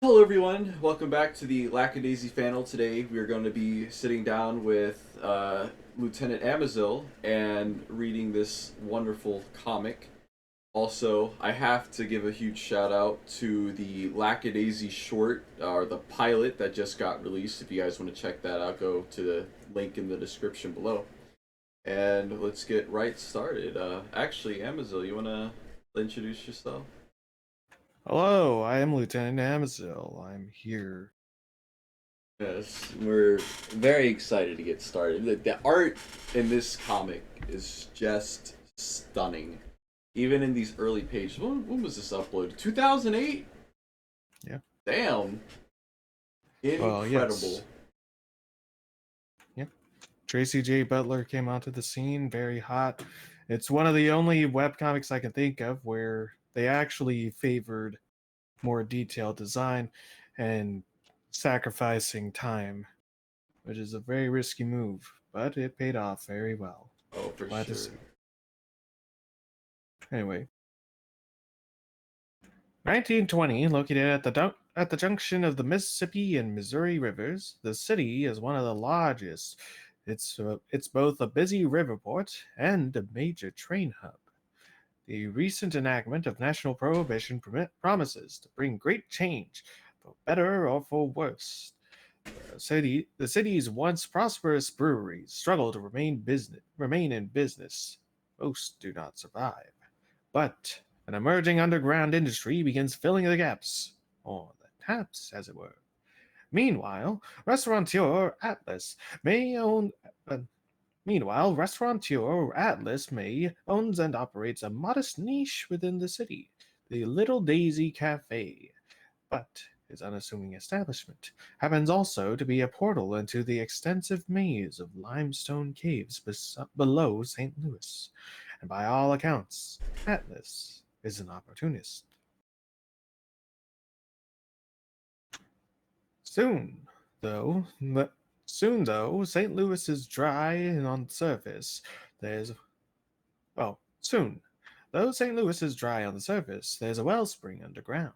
Hello, everyone. Welcome back to the Lackadaisy panel. Today, we are going to be sitting down with Lieutenant Amazil and reading this wonderful comic. Also, I have to give a huge shout out to the Lackadaisy short, or the pilot that just got released. If you guys want to check that out, go to the link in the description below. And let's get right started. Actually, Amazil, you want to introduce yourself? Hello, I am Lieutenant Amazil. I'm here. Yes, we're very excited to get started. The art in this comic is just stunning. Even in these early pages. When was this uploaded? 2008? Yeah. Damn. Well, Incredible. yes. Yeah. Tracy J. Butler came onto the scene very hot. It's one of the only webcomics I can think of where they actually favored more detailed design and sacrificing time, which is a very risky move, but it paid off very well. Oh, for Glad to sure. see. Anyway, 1920, located at the junction of the Mississippi and Missouri rivers, the city is one of the largest. It's both a busy riverport and a major train hub. The recent enactment of national prohibition promises to bring great change, for better or for worse. The city's once prosperous breweries struggle to remain in business. Most do not survive. But an emerging underground industry begins filling the gaps, or the taps, as it were. Meanwhile, restaurateur Atlas may own. Uh, restaurateur Atlas May owns and operates a modest niche within the city, the Little Daisy Cafe. But his unassuming establishment happens also to be a portal into the extensive maze of limestone caves below St. Louis, and by all accounts, Atlas is an opportunist. Soon, though, St. Louis is dry and on the surface. There's soon. Though St. Louis is dry on the surface, there's a wellspring underground.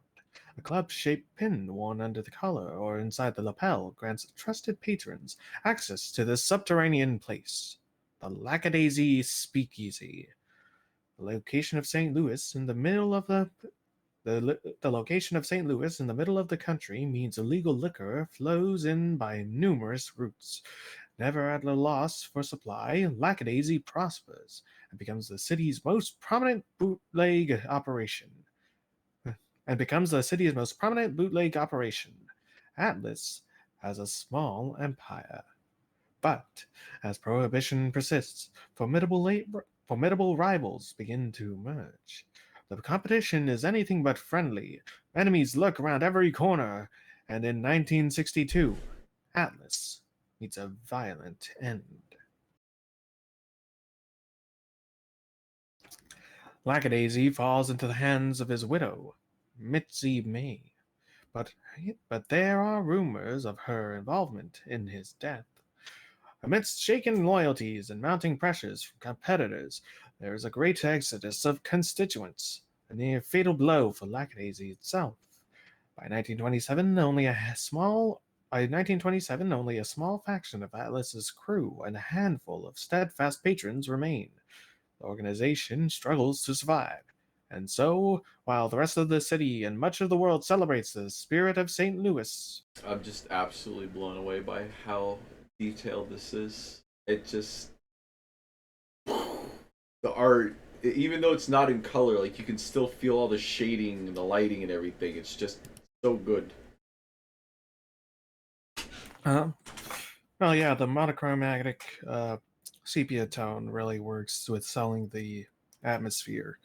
A club-shaped pin worn under the collar or inside the lapel grants trusted patrons access to this subterranean place, the Lackadaisy Speakeasy. The location of St. Louis in the middle of the location of St. Louis in the middle of the country means illegal liquor flows in by numerous routes. Never at a loss for supply, Lackadaisy prospers and becomes the city's most prominent bootleg operation. Atlas has a small empire. But as prohibition persists, formidable rivals begin to emerge. The competition is anything but friendly. Enemies lurk around every corner, and in 1962, Atlas meets a violent end. Lackadaisy falls into the hands of his widow, Mitzi May, but but there are rumors of her involvement in his death. Amidst shaken loyalties and mounting pressures from competitors, there is a great exodus of constituents, a near fatal blow for Lackadaisy itself. By 1927, only a small faction of Atlas's crew and a handful of steadfast patrons remain. The organization struggles to survive. And so, while the rest of the city and much of the world celebrates the spirit of St. Louis, I'm just absolutely blown away by how detailed this is. It just the art, even though it's not in color, like you can still feel all the shading and the lighting and everything. It's just so good. uh, well, yeah, the monochromatic sepia tone really works with selling the atmosphere.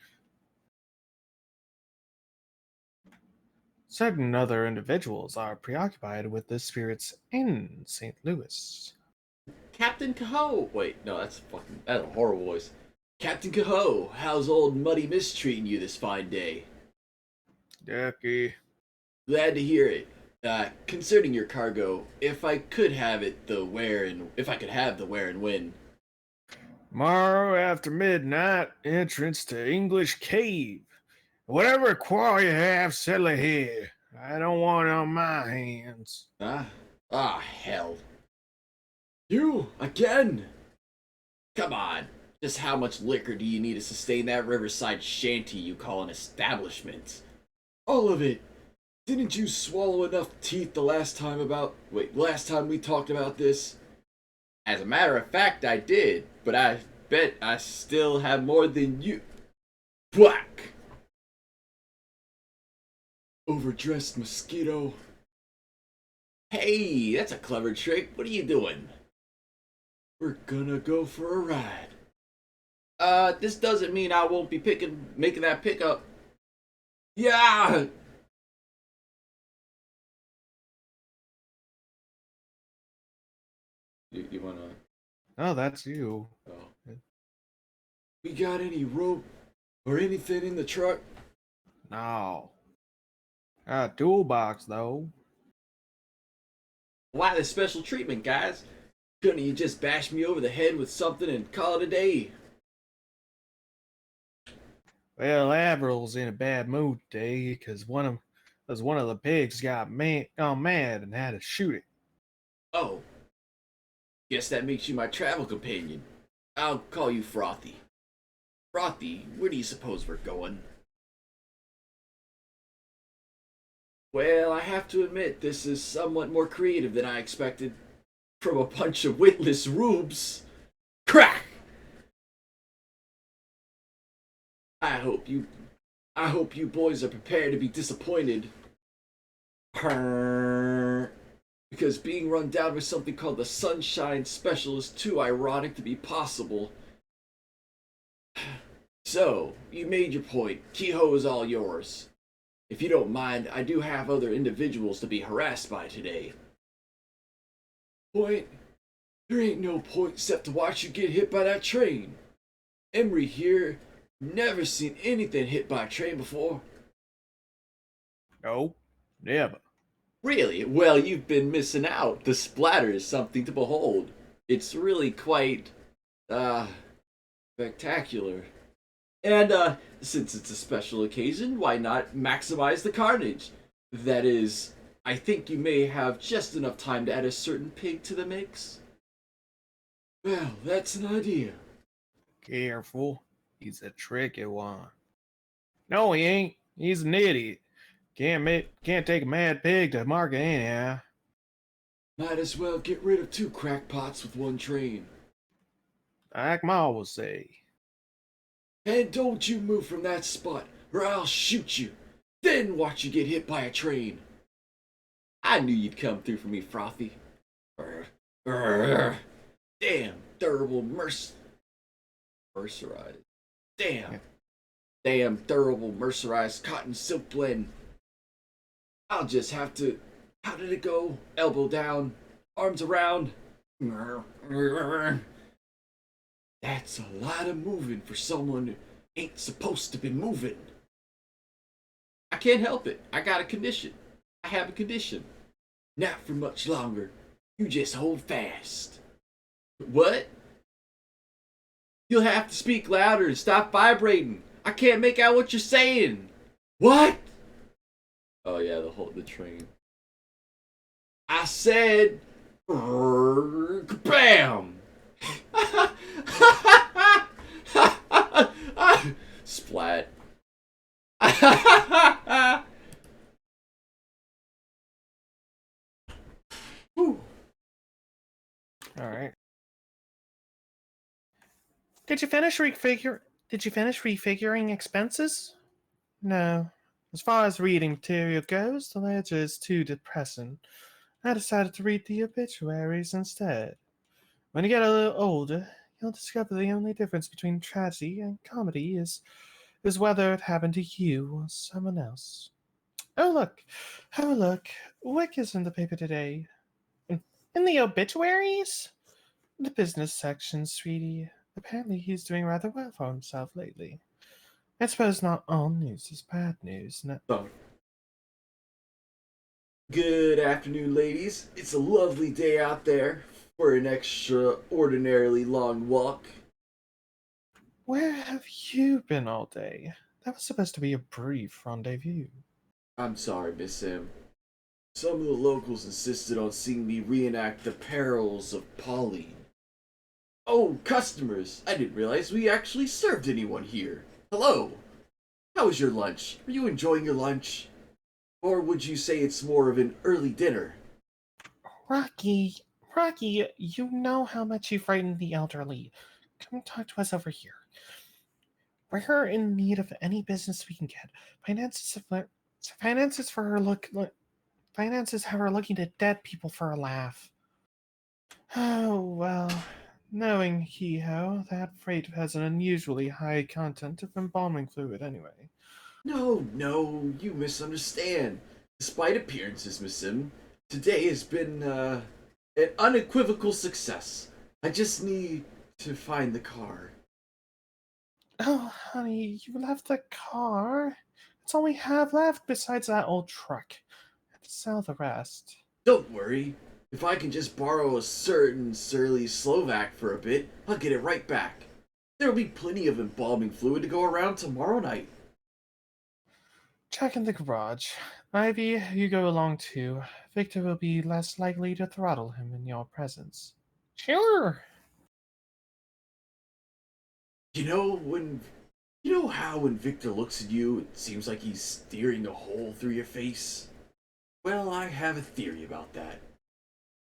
Certain other individuals are preoccupied with the spirits in St. Louis. Captain Cahoe. Wait, no, that's a horrible voice. Captain Cahoe, how's old Muddy Miss treating you this fine day? Ducky. Glad to hear it. Concerning your cargo, if I could have it the where and if I could have the where and when. Tomorrow after midnight, entrance to English Cave. Whatever quarrel you have, settle it here. I don't want it on my hands. Ah, hell. You again? Come on. Just how much liquor do you need to sustain that riverside shanty you call an establishment? All of it. Didn't you swallow enough teeth last time we talked about this? As a matter of fact, I did, but I bet I still have more than you. Whack! Overdressed mosquito. Hey, that's a clever trick. What are you doing? We're gonna go for a ride. This doesn't mean I won't be making that pickup. Yeah! You wanna... Oh, that's you. Oh. We got any rope or anything in the truck? No. A toolbox, though. Why this special treatment, guys? Couldn't you just bash me over the head with something and call it a day? Well, Averil's in a bad mood today because one of the pigs gone mad and had to shoot it. Oh, guess that makes you my travel companion. I'll call you Frothy. Frothy, where do you suppose we're going? Well, I have to admit, this is somewhat more creative than I expected. From a bunch of witless rubes. Crack! I hope you boys are prepared to be disappointed. Because being run down with something called the Sunshine Special is too ironic to be possible. So, you made your point. Kehoe is all yours. If you don't mind, I do have other individuals to be harassed by today. Point? There ain't no point except to watch you get hit by that train. Emery here never seen anything hit by a train before. No, never. Really? Well, you've been missing out. The splatter is something to behold. It's really quite, spectacular. And, since it's a special occasion, why not maximize the carnage? That is, I think you may have just enough time to add a certain pig to the mix. Well, that's an idea. Careful. He's a tricky one. No, he ain't. He's an idiot. Can't take a mad pig to market anyhow. Might as well get rid of two crackpots with one train. Like Ma will say. And don't you move from that spot, or I'll shoot you. Then watch you get hit by a train. I knew you'd come through for me, Frothy. Damn, durable mercerized. Damn. Yeah. Damn, durable mercerized cotton silk blend. I'll just have to... How did it go? Elbow down, arms around. That's a lot of moving for someone who ain't supposed to be moving. I can't help it. I got a condition. I have a condition. Not for much longer. You just hold fast. What? You'll have to speak louder and stop vibrating. I can't make out what you're saying. What? Oh yeah, the train. I said, bam. Splat. All right. Did you finish refiguring expenses? No. As far as reading material goes, the ledger is too depressing. I decided to read the obituaries instead. When you get a little older, you'll discover the only difference between tragedy and comedy is whether it happened to you or someone else. Oh look, oh look, Wick is in the paper today. In the obituaries? The business section, sweetie. Apparently he's doing rather well for himself lately. I suppose not all news is bad news. No. Good afternoon, ladies. It's a lovely day out there for an extraordinarily long walk. Where have you been all day? That was supposed to be a brief rendezvous. I'm sorry, Miss Sim. Some of the locals insisted on seeing me reenact the perils of Pauline. Oh, customers! I didn't realize we actually served anyone here. Hello! How was your lunch? Are you enjoying your lunch? Or would you say it's more of an early dinner? Rocky, Rocky, you know how much you frighten the elderly. Come talk to us over here. We're in need of any business we can get. Finances, finances for her finances have her looking to dead people for a laugh. Oh well, knowing Kehoe, that freight has an unusually high content of embalming fluid anyway. No, no, you misunderstand. Despite appearances, Miss Sim, today has been an unequivocal success. I just need to find the car. Oh, honey, you left the car. It's all we have left besides that old truck. I have to sell the rest. Don't worry. If I can just borrow a certain surly Slovak for a bit, I'll get it right back. There'll be plenty of embalming fluid to go around tomorrow night. Check in the garage. Ivy, you go along too. Victor will be less likely to throttle him in your presence. Sure. You know when you know how when Victor looks at you, it seems like he's steering a hole through your face? Well, I have a theory about that.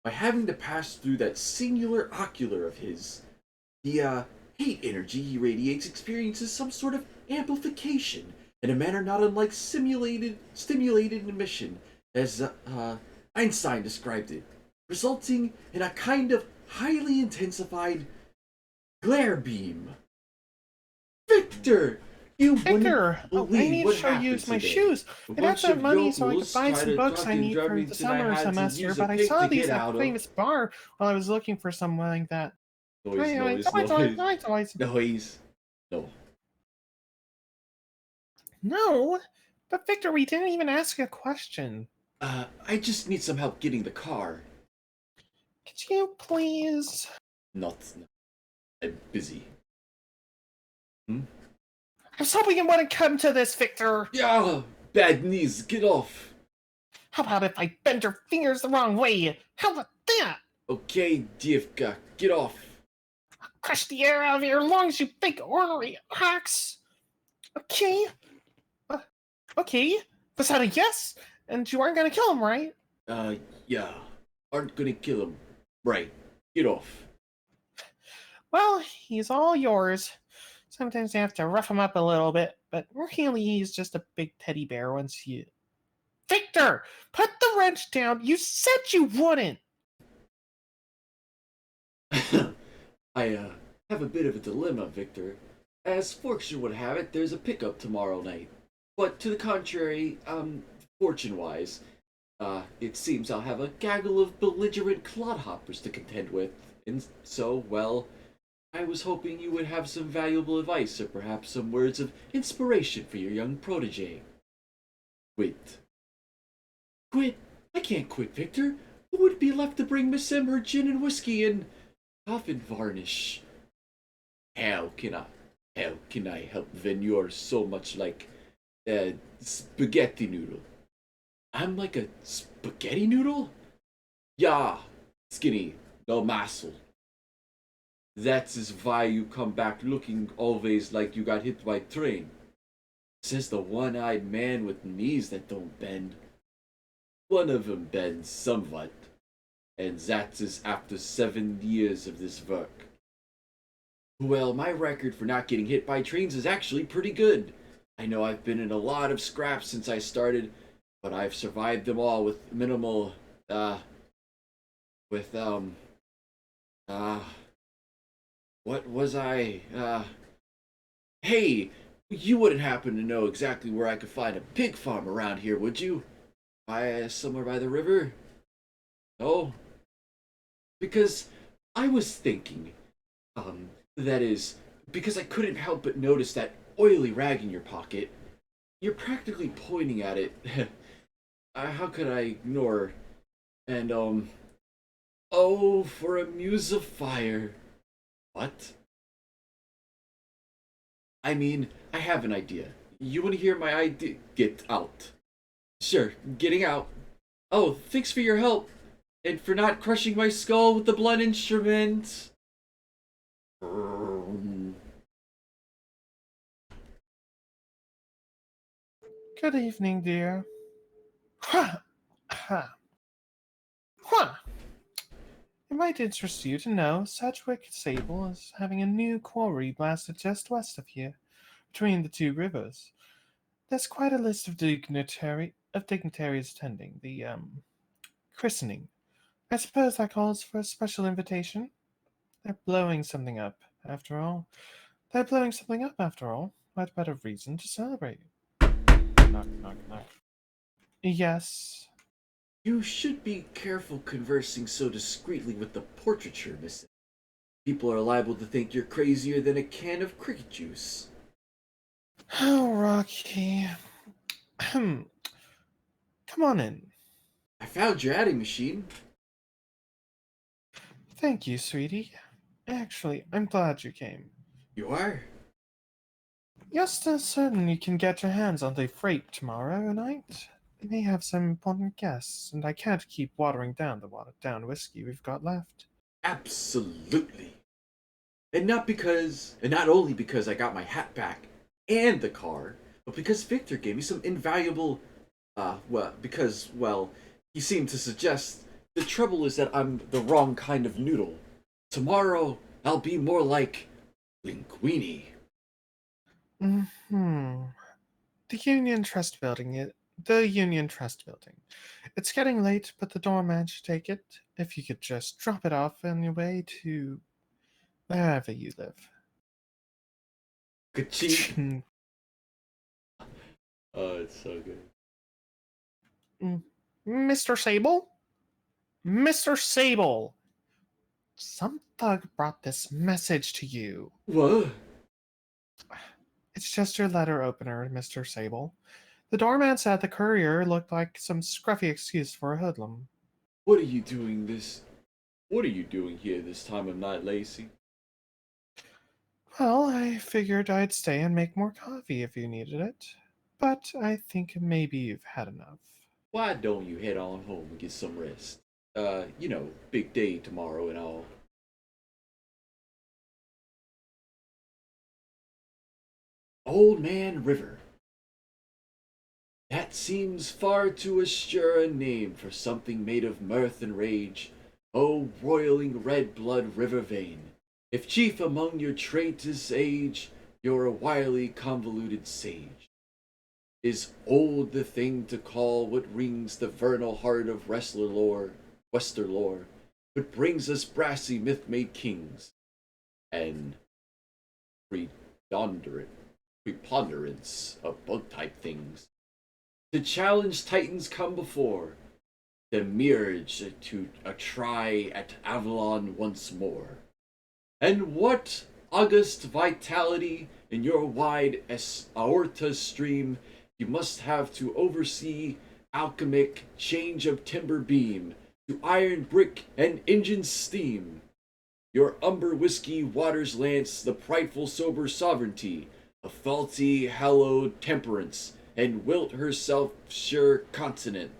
By having to pass through that singular ocular of his, the hate energy he radiates experiences some sort of amplification in a manner not unlike stimulated emission, as Einstein described it, resulting in a kind of highly intensified glare beam. Victor, you wouldn't Victor! Oh, I believe need to what show you happened my today. shoes. A I got bunch that of money so I could yokels buy tried some to books I fucking need drive for me the and I summer had to semester, use a but I pick saw to these get at out the of. famous bar while I was looking for something like that. Noise, Anyway, noise, toys, noise, toys, toys. noise. No. No, but Victor, we didn't even ask a question. I just need some help getting the car. Could you please? Not, I'm busy. Hmm? I was hoping you wouldn't come to this, Victor. Yeah, bad knees, get off. How about if I bend your fingers the wrong way? How about that? Okay, Dievka, get off. Crush the air out of your lungs, you big ornery ox. Okay, uh, okay. Was that a yes? And you aren't gonna kill him, right? Yeah. Aren't gonna kill him. Right. Get off. Well, he's all yours. Sometimes you have to rough him up a little bit, but really he's just a big teddy bear once you. Victor! Put the wrench down! You said you wouldn't! I, have a bit of a dilemma, Victor. As fortune would have it, there's a pickup tomorrow night. But to the contrary, fortune wise, it seems I'll have a gaggle of belligerent clodhoppers to contend with. And so, well, I was hoping you would have some valuable advice or perhaps some words of inspiration for your young protege. Quit. Quit? I can't quit, Victor. Who would be left to bring Miss Em her gin and whiskey and coffin varnish? How can I? How can I help when you're so much like a spaghetti noodle? I'm like a spaghetti noodle? Yeah, skinny, no muscle. That is why you come back looking always like you got hit by a train. Says the one-eyed man with knees that don't bend. One of them bends somewhat, and that is after 7 years of this work. Well, my record for not getting hit by trains is actually pretty good. I know I've been in a lot of scraps since I started, but I've survived them all with minimal, with, uh, what was I, hey, you wouldn't happen to know exactly where I could find a pig farm around here, would you? Somewhere by the river? No? Because I was thinking, that is, because I couldn't help but notice that oily rag in your pocket. You're practically pointing at it. How could I ignore? And, oh, for a muse of fire. What? I mean, I have an idea. You want to hear my idea? Get out. Sure, getting out. Oh, thanks for your help, and for not crushing my skull with the blunt instrument. Good evening, dear. Ha! Ha! Ha! It might interest you to know Sedgwick Sable is having a new quarry blasted just west of here, between the two rivers. There's quite a list of dignitaries attending the christening. I suppose that calls for a special invitation. They're blowing something up, after all. They're blowing something up, after all. What better reason to celebrate? Knock, knock, knock. Yes. You should be careful conversing so discreetly with the portraiture, Miss. People are liable to think you're crazier than a can of cricket juice. Oh, Rocky. Come on in. I found your adding machine. Thank you, sweetie. Actually, I'm glad you came. You are? You're still certain you can get your hands on the freight tomorrow night? We may have some important guests, and I can't keep watering down the watered down whiskey we've got left. Absolutely. And not only because I got my hat back and the car, but because Victor gave me some invaluable, well, he seemed to suggest the trouble is that I'm the wrong kind of noodle. Tomorrow, I'll be more like linguine. Hmm. The Union Trust Building. The Union Trust Building. It's getting late, but the doorman should take it. If you could just drop it off on your way to wherever you live. Ka-ching. Oh, it's so good. Mr. Sable? Mr. Sable! Some thug brought this message to you. What? It's just your letter opener, Mr. Sable. The doorman said the courier looked like some scruffy excuse for a hoodlum. What are you doing this? What are you doing here this time of night, Lacey? Well, I figured I'd stay and make more coffee if you needed it. But I think maybe you've had enough. Why don't you head on home and get some rest? Big day tomorrow and all. Old Man River. That seems far too austere a name for something made of mirth and rage. O roiling red blood river vein, if chief among your traits is age, you're a wily convoluted sage. Is old the thing to call what rings the vernal heart of Wester lore, but brings us brassy myth-made kings, and preponderant, preponderance of bug-type things. To challenge titans come before, the mirage to a try at Avalon once more. And what august vitality in your wide aorta stream you must have to oversee alchemic change of timber beam to iron brick and engine steam. Your umber whiskey waters lance the prideful sober sovereignty of faulty hallowed temperance and wilt herself sure continent.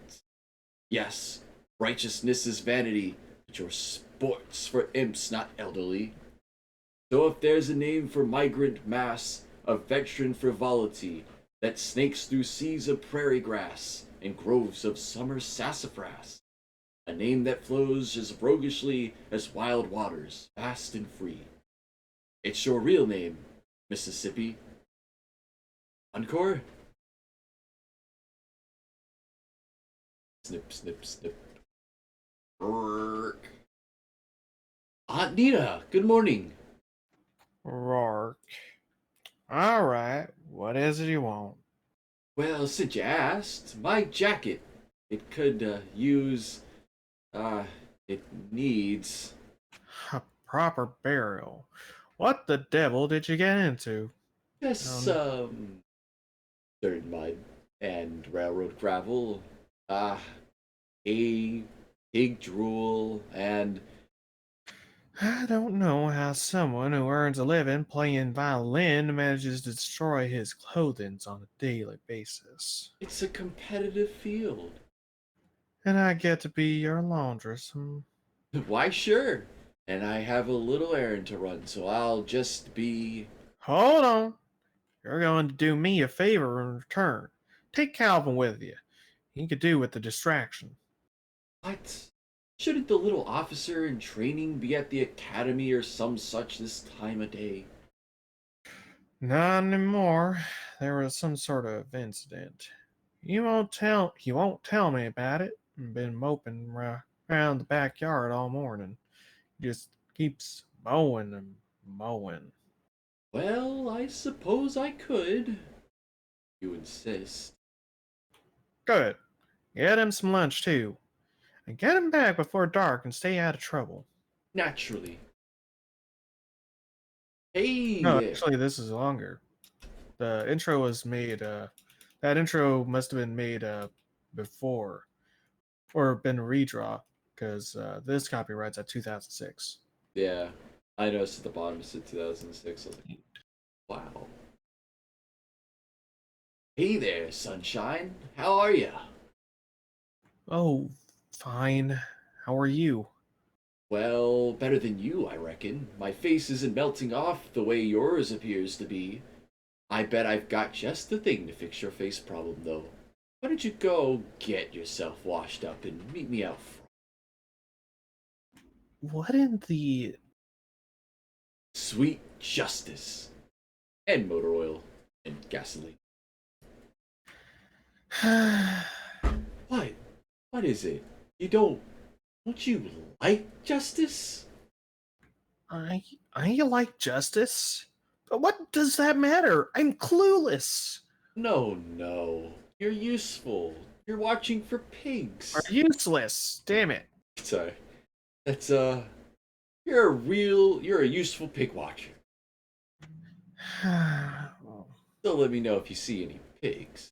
Yes, righteousness is vanity, but your sports for imps not elderly. So if there's a name for migrant mass of veteran frivolity that snakes through seas of prairie grass and groves of summer sassafras, a name that flows as roguishly as wild waters, fast and free. It's your real name, Mississippi. Encore? Snip, snip, snip. Brrrk. Aunt Nina, good morning. Rourke. All right, what is it you want? Well, since you asked, my jacket. It could use, uh, it needs. A proper burial. What the devil did you get into? Just Um, some dirt mud and railroad gravel, uh, hay, pig drool, and I don't know how someone who earns a living playing violin manages to destroy his clothing on a daily basis. It's a competitive field. And I get to be your laundress. Why, sure. And I have a little errand to run, so I'll just be. Hold on. You're going to do me a favor in return. Take Calvin with you. He could do with the distraction. What? Shouldn't the little officer in training be at the academy or some such this time of day? Not anymore. There was some sort of incident. He won't tell me about it. Been moping around the backyard all morning. Just keeps mowing and mowing. Well, I suppose I could. You insist. Good. Get him some lunch too. And get him back before dark and stay out of trouble. Naturally. Hey No, there. actually this is longer. The intro was made that intro must have been made before or been redraw because this copyright's at 2006. Yeah, I noticed at the bottom it said 2006. I was like, wow. Hey there, sunshine. How are ya? Oh, fine. How are you? Well, better than you, I reckon. My face isn't melting off the way yours appears to be. I bet I've got just the thing to fix your face problem, though. Why don't you go get yourself washed up and meet me out front? What in the Sweet justice. And motor oil. And gasoline. What? What is it? You don't you like justice? I like justice? But what does that matter? I'm clueless. No, no. You're useful. You're watching for Are pigs. useless. Damn it. Sorry. That's you're a useful pig watcher. So let me know if you see any pigs.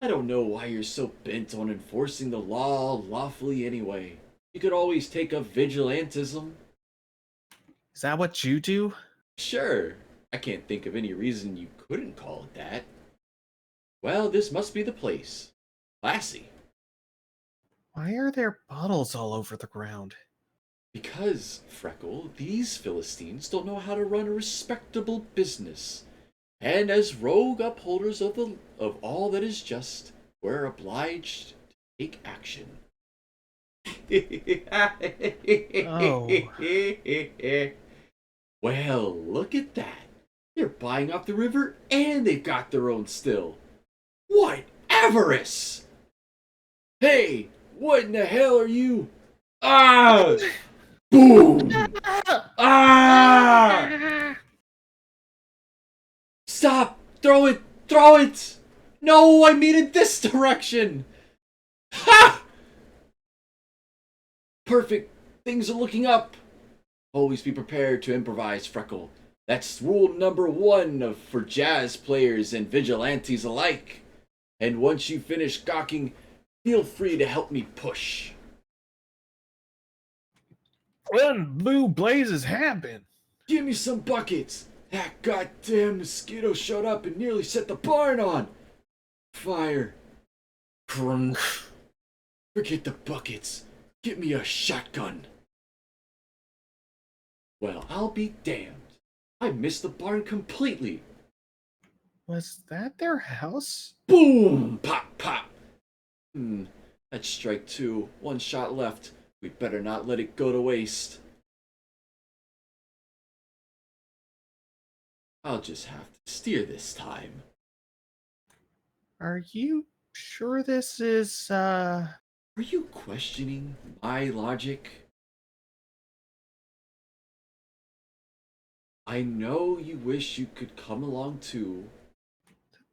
I don't know why you're so bent on enforcing the law lawfully anyway. You could always take up vigilantism. Is that what you do? Sure, I can't think of any reason you couldn't call it that. Well, this must be the place. Classy. Why are there bottles all over the ground? Because, Freckle, these Philistines don't know how to run a respectable business. And as rogue upholders of all that is just, we're obliged to take action. Oh. Well, look at that. They're buying off the river and they've got their own still. What avarice! Hey, what in the hell are you? Ah! Boom! Ah! Stop! Throw it! Throw it! No, I mean in this direction! Ha! Perfect. Things are looking up. Always be prepared to improvise, Freckle. That's rule number one for jazz players and vigilantes alike. And once you finish gawking, feel free to help me push. What in blue blazes happened? Give me some buckets. That goddamn mosquito showed up and nearly set the barn on fire. Crunch. Forget the buckets. Get me a shotgun. Well, I'll be damned. I missed the barn completely. Was that their house? Boom! Pop, pop. That's strike two. One shot left. We better not let it go to waste. I'll just have to steer this time. Are you sure this is, Are you questioning my logic? I know you wish you could come along too,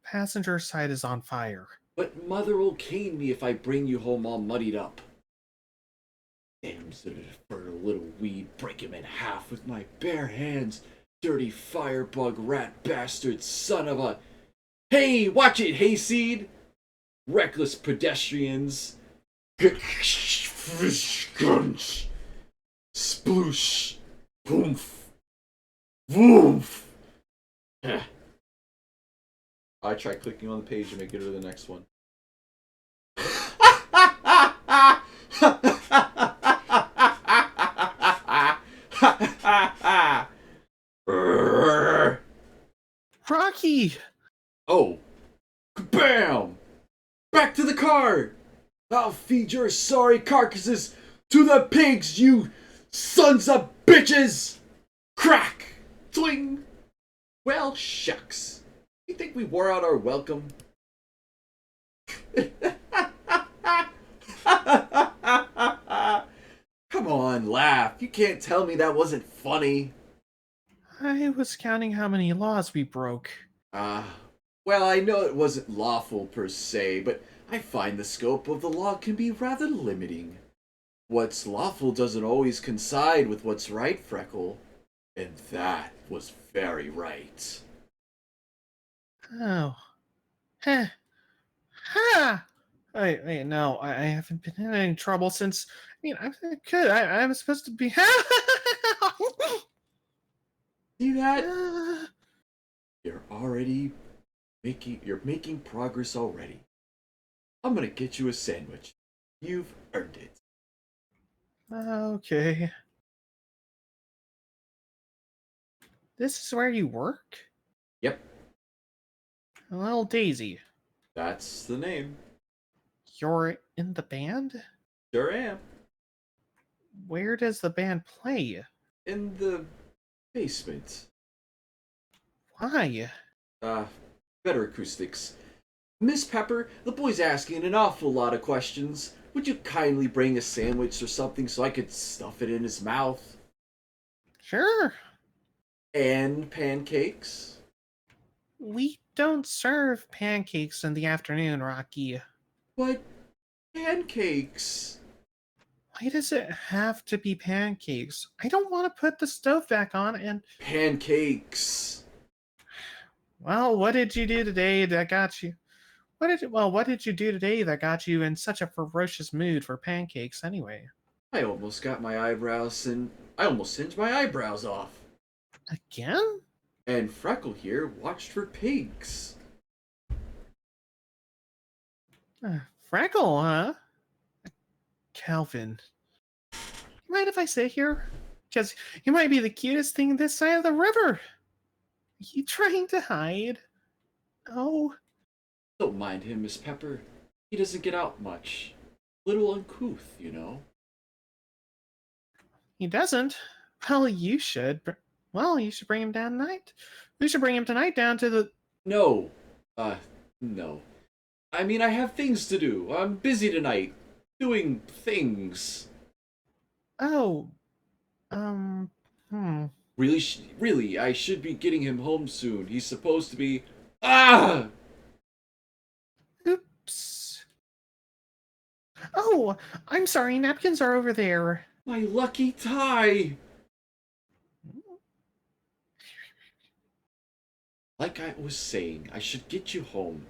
passenger side is on fire? but Mother'll cane me if I bring you home all muddied up. Damn sort of fertile little weed, break him in half with my bare hands. Dirty firebug rat bastard son of a... Hey, watch it, hayseed! Reckless pedestrians. Sploosh! Boomf! Woof! I try clicking on the page and make it to the next one. Rocky! Oh, bam! Back to the car! I'll feed your sorry carcasses to the pigs, you sons of bitches! Crack! Twing! Well, shucks. You think we wore out our welcome? Come on, laugh. You can't tell me that wasn't funny. I was counting how many laws we broke. Well, I know it wasn't lawful per se, but I find the scope of the law can be rather limiting. What's lawful doesn't always coincide with what's right, Freckle. And that was very right. Oh. Heh. Ha! Wait, no, I haven't been in any trouble since. I was supposed to be. See that? You're making progress already. I'm gonna get you a sandwich. You've earned it. Okay. This is where you work? Yep, Little Daisy, that's the name. you're in the band? Sure am. Where does the band play? In the basement. Why? Uh, Better acoustics. Miss Pepper, the boy's asking an awful lot of questions. Would you kindly bring a sandwich or something so I could stuff it in his mouth? Sure. And pancakes? We don't serve pancakes in the afternoon, Rocky. But pancakes. Why does it have to be pancakes? I don't want to put the stove back on and. Pancakes. Well, what did you do today that got you? What did you do today that got you in such a ferocious mood for pancakes anyway? I almost got my eyebrows and I almost singed my eyebrows off. Again? And Freckle here watched for pigs. Freckle, huh? Calvin. Mind if I sit here? Because you might be the cutest thing this side of the river. Are you trying to hide? Oh, Don't mind him, Miss Pepper. He doesn't get out much. Little uncouth, you know. he doesn't. Well, you should. Well, you should bring him down tonight. We should bring him tonight down to the. No. No. I mean, I have things to do. I'm busy tonight. Doing things. Oh, um, hmm. Really, I should be getting him home soon. He's supposed to be. Ah! Oops. Oh, I'm sorry. Napkins are over there. My lucky tie! Like I was saying, I should get you home.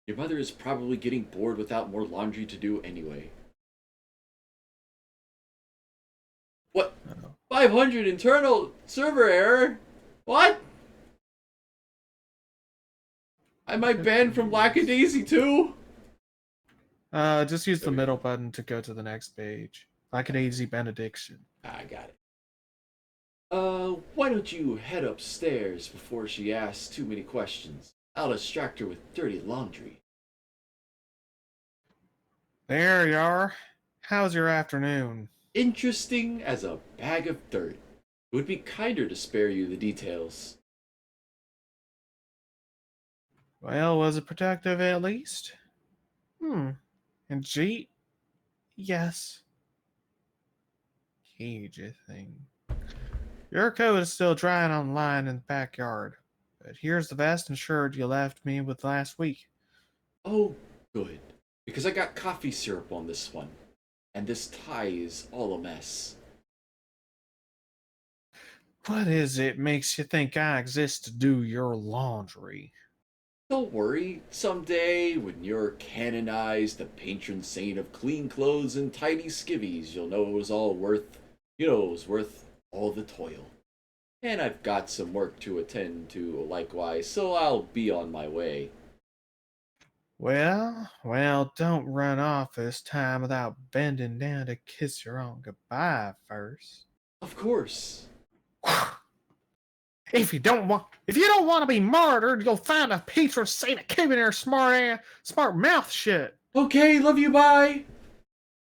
Your mother is probably getting bored without more laundry to do anyway. What? 500 internal server error? What? Am I banned from Lackadaisy too? Just use the middle button to go to the next page. Lackadaisy benediction. I got it. Why don't you head upstairs before she asks too many questions? I'll distract her with dirty laundry. There you are. How's your afternoon? Interesting as a bag of dirt. It would be kinder to spare you the details. Well, was it productive at least? And G? Yes. Cage, I think. Your coat is still drying on the line in the backyard. But here's the vest and shirt you left me with last week. Oh, good. Because I got coffee syrup on this one. And this tie is all a mess. What is it makes you think I exist to do your laundry? Don't worry, someday when you're canonized the patron saint of clean clothes and tidy skivvies, you'll know it was all worth You know, it was worth all the toil. And I've got some work to attend to likewise, so I'll be on my way. Well, don't run off this time without bending down to kiss your own goodbye first. Of course. If you don't want to be martyred, you'll find a patron saint of keeping your smart mouth shut. Okay, love you, bye!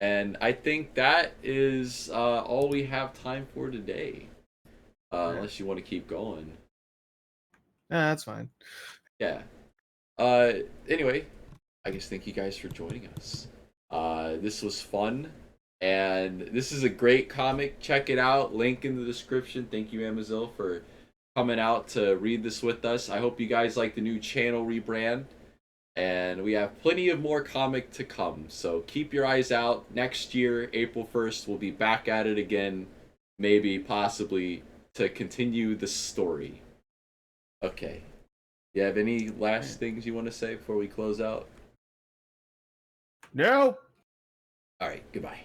And I think that is all we have time for today. Yeah, Unless you want to keep going. that's fine. Yeah. Anyway, I guess thank you guys for joining us. This was fun, and this is a great comic. Check it out. Link in the description. Thank you, Amazil, for coming out to read this with us. I hope you guys like the new channel rebrand, and we have plenty of more comic to come. So keep your eyes out. Next year, April 1st, we'll be back at it again. Maybe, possibly, to continue the story. Okay. You have any last things you want to say before we close out? No. All right, goodbye.